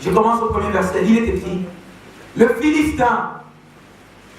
Je commence au premier verset. Il est écrit: le Philistin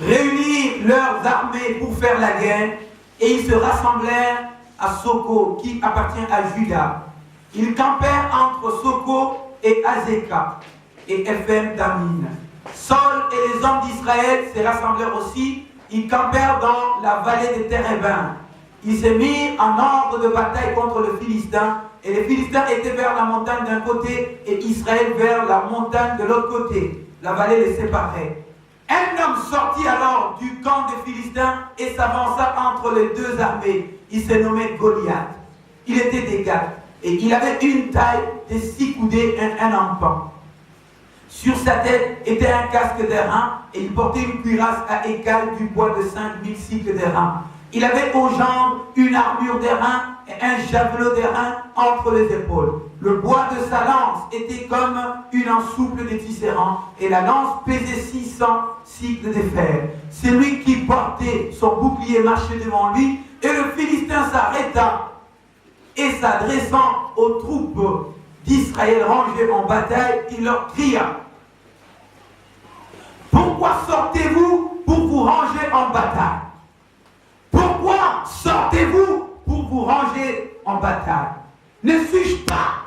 réunit leurs armées pour faire la guerre, et ils se rassemblèrent à Soko, qui appartient à Juda. Ils campèrent entre Soko et Azeka, et Ephem Damine. Saul et les hommes d'Israël se rassemblèrent aussi. Ils campèrent dans la vallée des Térébins. Ils se mirent en ordre de bataille contre le Philistin, et les Philistins étaient vers la montagne d'un côté et Israël vers la montagne de l'autre côté. La vallée les séparait. Un homme sortit alors du camp des Philistins et s'avança entre les deux armées. Il se nommait Goliath. Il était des Gath et il avait une taille de 6 coudées, un enfant. Sur sa tête était un casque d'airain et il portait une cuirasse à écailles du poids de 5000 cycles d'airain. Il avait aux jambes une armure d'airain et un javelot d'airain entre les épaules. Le bois de sa lance était comme une ensouple de tisserand et la lance pesait 600 cycles de fer. Celui qui portait son bouclier marchait devant lui et le Philistin s'arrêta et s'adressant aux troupes d'Israël rangées en bataille, il leur cria: pourquoi sortez-vous pour vous ranger en bataille? Pourquoi sortez-vous pour vous ranger en bataille? Ne suis-je pas